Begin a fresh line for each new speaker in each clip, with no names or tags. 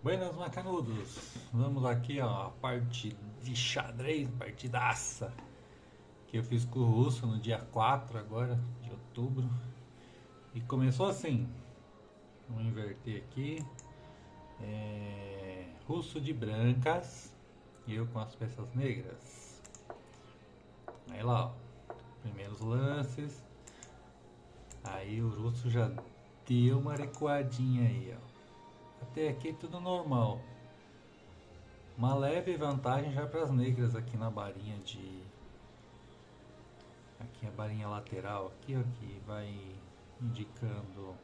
Buenas macanudos, vamos aqui ó, a parte de xadrez, partidaça que eu fiz com o Russo no dia 4 agora de outubro. E começou assim, vamos inverter aqui, Russo de brancas, eu com as peças negras. Aí lá ó, primeiros lances, aí o Russo já deu uma recuadinha aí ó. Até aqui tudo normal. Uma leve vantagem já para as negras aqui na barinha de. Aqui a barinha lateral, aqui, ó, que vai indicando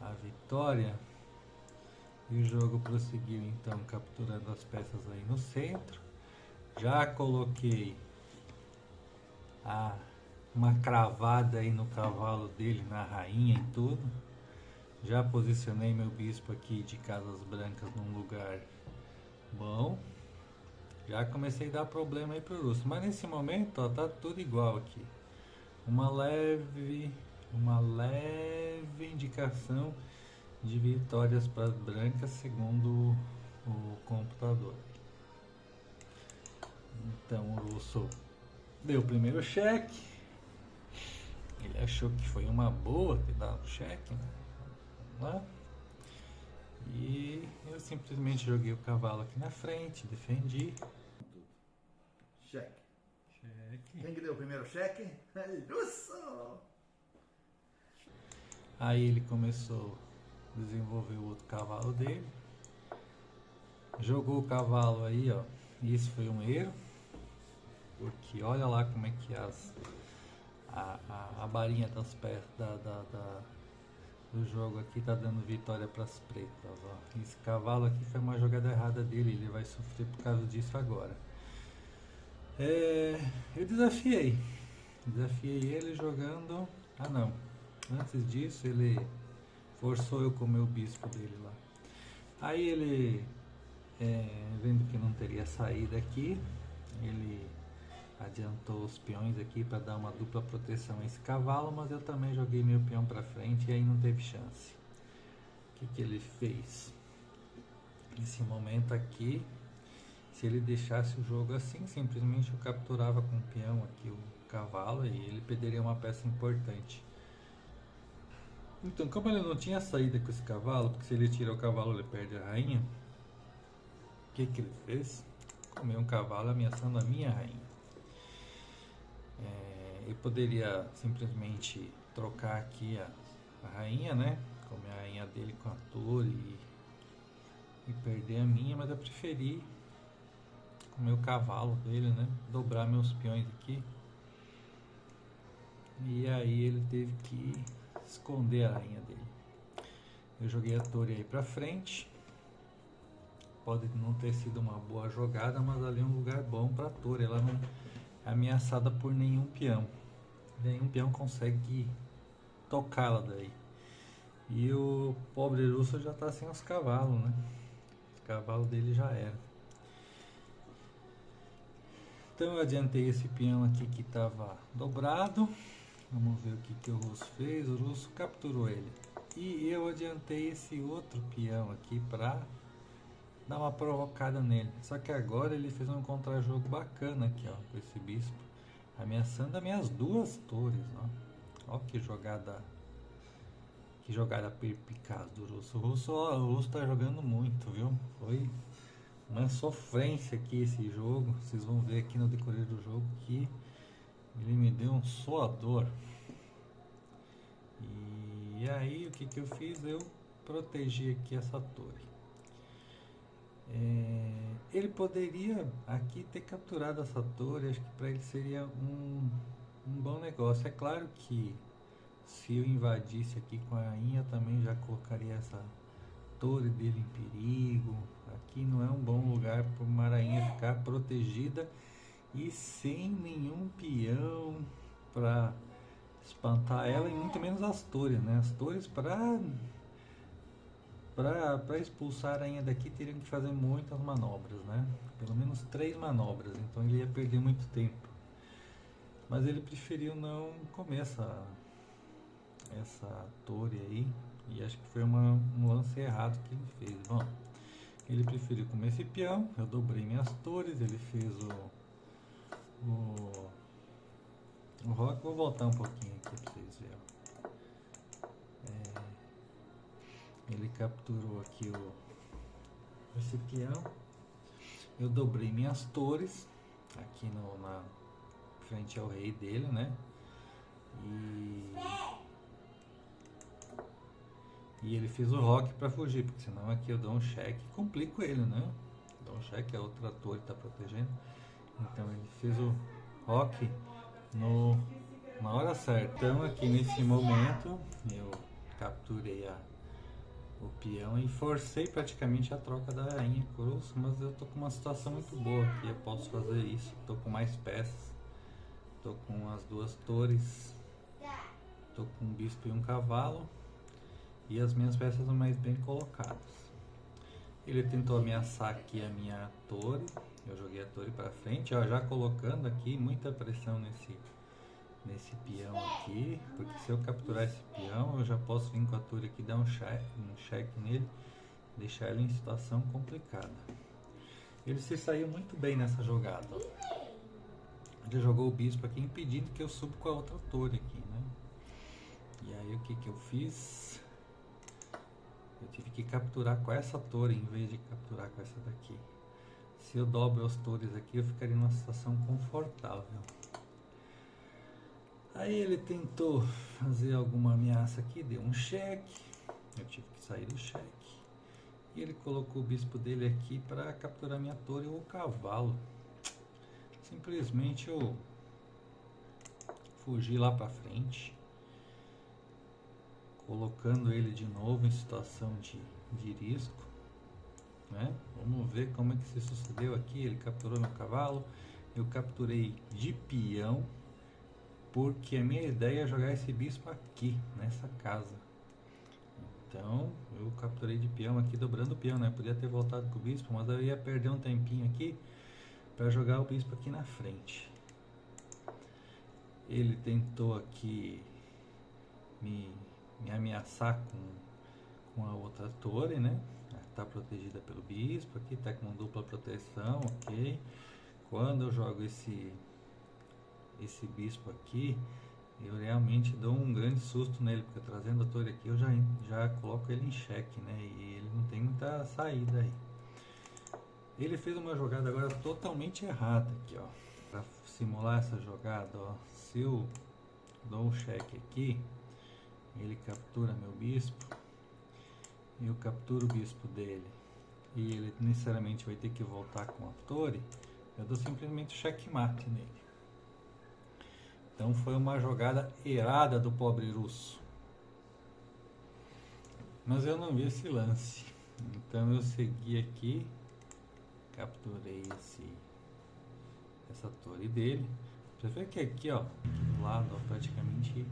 a vitória. E o jogo prosseguiu então capturando as peças aí no centro. Já coloquei a, uma cravada aí no cavalo dele, na rainha e tudo. Já posicionei meu bispo aqui de casas brancas num lugar bom. Já comecei a dar problema aí pro Russo. Mas nesse momento, ó, tá tudo igual aqui. Uma leve, uma leve indicação de vitórias para as brancas segundo o computador. Então o Russo deu o primeiro cheque. Ele achou que foi uma boa ter dado cheque, né? Vamos lá. E eu simplesmente joguei o cavalo aqui na frente, defendi.
Cheque.
Cheque.
Quem que deu o primeiro cheque? Russo!
Aí ele começou a desenvolver o outro cavalo dele. Jogou o cavalo aí, ó. Isso foi um erro. Porque olha lá como é que a barinha das peças do jogo aqui tá dando vitória para as pretas. Ó. Esse cavalo aqui foi uma jogada errada dele. Ele vai sofrer por causa disso agora. Eu desafiei. Desafiei ele jogando. Ah não. Antes disso ele forçou eu comer o bispo dele lá. Aí ele, vendo que não teria saída aqui, ele adiantou os peões aqui para dar uma dupla proteção a esse cavalo, mas eu também joguei meu peão para frente e aí não teve chance. O que ele fez? Nesse momento aqui, se ele deixasse o jogo assim, simplesmente eu capturava com o peão aqui o cavalo e ele perderia uma peça importante. Então, como ele não tinha saída com esse cavalo, porque se ele tira o cavalo ele perde a rainha, o que ele fez? Comeu um cavalo ameaçando a minha rainha. Eu poderia simplesmente trocar aqui a rainha, né? Comer a rainha dele com a torre e perder a minha, mas eu preferi comer o cavalo dele, né? Dobrar meus peões aqui. E aí ele teve que esconder a rainha dele. Eu joguei a torre aí pra frente. Pode não ter sido uma boa jogada, mas ali é um lugar bom pra torre. Ela não é ameaçada por nenhum peão. Nenhum peão consegue tocá-la daí. E o pobre russo já tá sem os cavalos, né? Os cavalos dele já era. Então eu adiantei esse peão aqui que estava dobrado. Vamos ver o que o russo fez. O russo capturou ele. E eu adiantei esse outro peão aqui para dar uma provocada nele. Só que agora ele fez um contra-jogo bacana aqui, ó, com esse bispo, ameaçando as minhas duas torres, ó. Ó que jogada perspicaz do Russo. O Russo tá jogando muito, viu? Foi uma sofrência aqui esse jogo. Vocês vão ver aqui no decorrer do jogo que ele me deu um suador. E aí o que eu fiz? Eu protegi aqui essa torre. Ele poderia aqui ter capturado essa torre, acho que para ele seria um bom negócio. É claro que se eu invadisse aqui com a rainha, também já colocaria essa torre dele em perigo. Aqui não é um bom lugar para uma rainha ficar protegida e sem nenhum peão para espantar ela e muito menos as torres, né? As torres para expulsar a rainha daqui teriam que fazer muitas manobras, né? Pelo menos 3 manobras, então ele ia perder muito tempo. Mas ele preferiu não comer essa torre aí. E acho que foi um lance errado que ele fez. Bom, Ele preferiu comer esse peão, eu dobrei minhas torres, ele fez o rock. Vou voltar um pouquinho aqui para vocês verem. Ele capturou aqui esse peão, eu dobrei minhas torres aqui na frente ao rei dele, né? E ele fez o rock para fugir, porque senão aqui eu dou um cheque e complico ele, né? Dou um cheque, a outra torre está protegendo. Então ele fez o rock na hora certa. Então aqui nesse momento eu capturei o peão e forcei praticamente a troca da rainha cruz, mas eu tô com uma situação muito boa aqui, eu posso fazer isso. Tô com mais peças, tô com as duas torres, tô com um bispo e um cavalo, e as minhas peças são mais bem colocadas. Ele tentou ameaçar aqui a minha torre, eu joguei a torre para frente, ó, já colocando aqui muita pressão nesse peão aqui, porque se eu capturar esse peão, eu já posso vir com a torre aqui, dar um cheque nele, deixar ele em situação complicada. Ele se saiu muito bem nessa jogada, ó. Ele jogou o bispo aqui, impedindo que eu suba com a outra torre aqui, né? E aí o que eu fiz? Eu tive que capturar com essa torre em vez de capturar com essa daqui. Se eu dobro as torres aqui, eu ficaria numa situação confortável. Aí ele tentou fazer alguma ameaça aqui, deu um cheque, eu tive que sair do cheque. E ele colocou o bispo dele aqui para capturar minha torre ou o cavalo. Simplesmente eu fugi lá para frente, colocando ele de novo em situação de risco, né? Vamos ver como é que se sucedeu aqui. Ele capturou meu cavalo, eu capturei de peão, porque a minha ideia é jogar esse bispo aqui, nessa casa. Então, eu capturei de peão aqui, dobrando o peão, né? Podia ter voltado com o bispo, mas eu ia perder um tempinho aqui para jogar o bispo aqui na frente. Ele tentou aqui me ameaçar com a outra torre, né? Está protegida pelo bispo, aqui está com dupla proteção, ok. Quando eu jogo esse bispo aqui, eu realmente dou um grande susto nele, porque trazendo a torre aqui eu já coloco ele em xeque, né? E ele não tem muita saída aí. Ele fez uma jogada agora totalmente errada aqui, ó. Para simular essa jogada, ó, se eu dou um cheque aqui, ele captura meu bispo, eu capturo o bispo dele e ele necessariamente vai ter que voltar com a torre, eu dou simplesmente checkmate nele. Então foi uma jogada errada do pobre russo. Mas eu não vi esse lance. Então eu segui aqui, capturei essa torre dele. Você vê que aqui, ó, do lado, ó, praticamente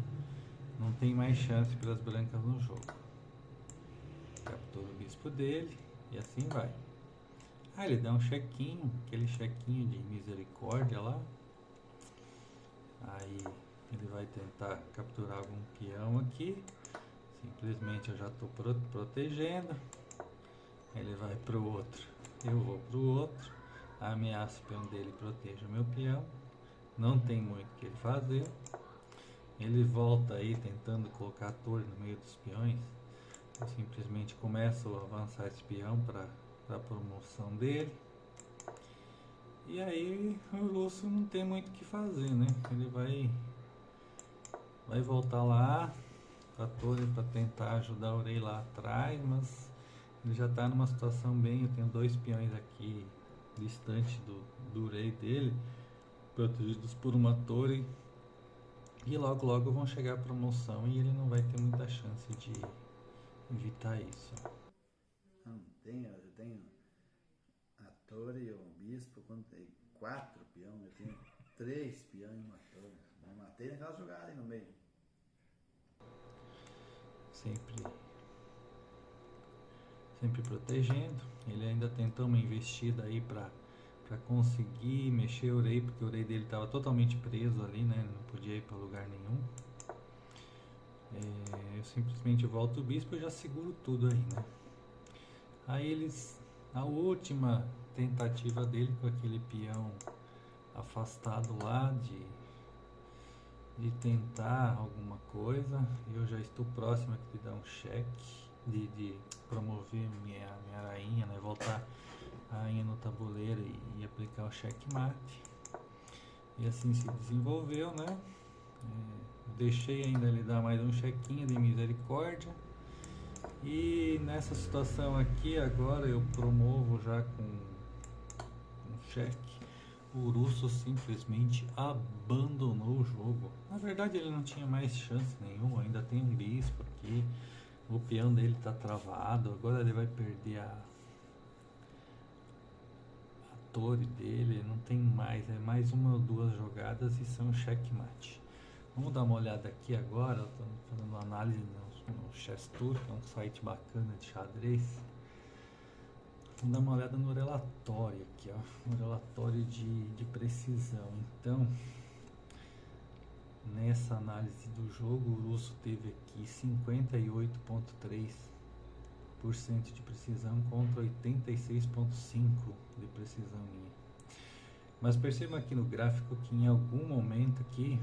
não tem mais chance pelas brancas no jogo. Captura o bispo dele e assim vai. Ah, ele dá um chequinho, aquele chequinho de misericórdia lá. Aí ele vai tentar capturar algum peão aqui. Simplesmente eu já estou protegendo. Ele vai para o outro, eu vou para o outro. Ameaça o peão dele, proteja o meu peão. Não tem muito o que ele fazer. Ele volta aí tentando colocar a torre no meio dos peões. Eu simplesmente começo a avançar esse peão para a promoção dele. E aí o russo não tem muito o que fazer, né? Ele vai voltar lá com a torre para tentar ajudar o rei lá atrás, mas ele já está numa situação bem... Eu tenho dois peões aqui distante do rei dele, protegidos por uma torre, e logo logo vão chegar a promoção e ele não vai ter muita chance de evitar isso.
Não tenho, eu tenho a torre e o bispo, quando tem 4 peões, eu tenho 3 peões e uma torre. Eu matei naquela jogada aí no meio.
Sempre protegendo. Ele ainda tentou uma investida aí para conseguir mexer o rei, porque o rei dele estava totalmente preso ali, né? Não podia ir para lugar nenhum. Eu simplesmente volto o bispo e já seguro tudo aí, né? Aí eles A última tentativa dele com aquele peão afastado lá de tentar alguma coisa, eu já estou próximo aqui de dar um cheque, de promover minha rainha, né? Voltar a rainha no tabuleiro e aplicar o checkmate. E assim se desenvolveu, né? Deixei ainda ele dar mais um chequinho de misericórdia. E nessa situação aqui agora eu promovo já com um cheque. O russo simplesmente abandonou o jogo. Na verdade ele não tinha mais chance nenhuma, ainda tem um bispo aqui. O peão dele está travado, agora ele vai perder a torre dele, não tem mais, é mais uma ou duas jogadas e são checkmate. Vamos dar uma olhada aqui agora, estou fazendo análise no Chess.tour, que é um site bacana de xadrez. Vamos dar uma olhada no relatório aqui, ó, no relatório de precisão. Então, nessa análise do jogo, o russo teve aqui 58,3% de precisão contra 86,5% de precisão minha. Mas perceba aqui no gráfico que em algum momento aqui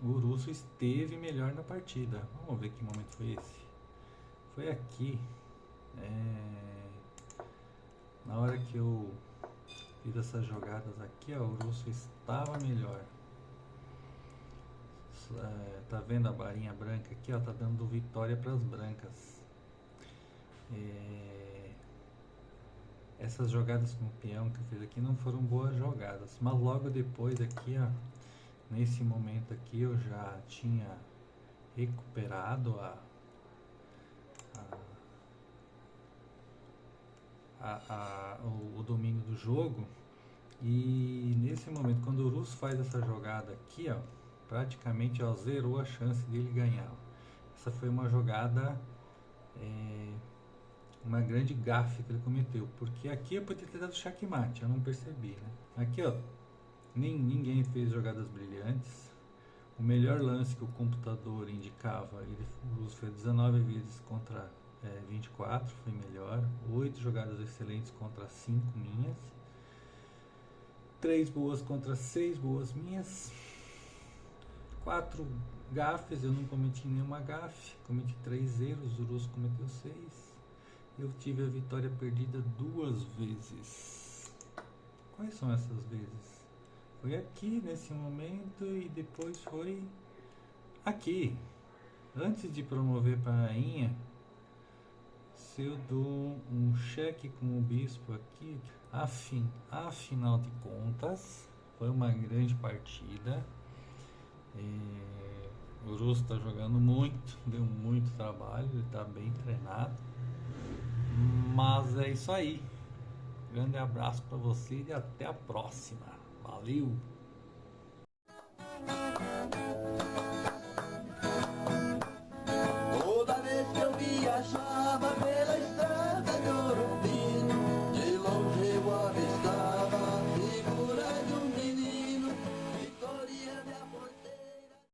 o russo esteve melhor na partida. Vamos ver que momento foi esse. Foi aqui. Na hora que eu fiz essas jogadas aqui, ó, o russo estava melhor. Tá vendo a barinha branca aqui, ó, tá dando vitória para as brancas. Essas jogadas com o peão que eu fiz aqui não foram boas jogadas, mas logo depois aqui, ó, nesse momento aqui eu já tinha recuperado o domínio do jogo. E nesse momento, quando o russo faz essa jogada aqui, ó, praticamente ó, zerou a chance dele ganhar. Essa foi uma jogada, uma grande gafe que ele cometeu, porque aqui eu poderia ter dado checkmate, eu não percebi, né? Aqui, ó, ninguém fez jogadas brilhantes. O melhor lance que o computador indicava, o russo fez 19 vezes contra 24, foi melhor. 8 jogadas excelentes contra 5 minhas. 3 boas contra 6 boas minhas. 4 gafes, eu não cometi nenhuma gafe. Cometi 3 erros, o russo cometeu 6. Eu tive a vitória perdida 2 vezes. Quais são essas vezes? Foi aqui nesse momento e depois foi aqui. Antes de promover para a rainha, se eu dou um cheque com o bispo aqui, afinal de contas, foi uma grande partida. O russo está jogando muito, deu muito trabalho, ele está bem treinado. Mas é isso aí. Grande abraço para você e até a próxima. Valeu!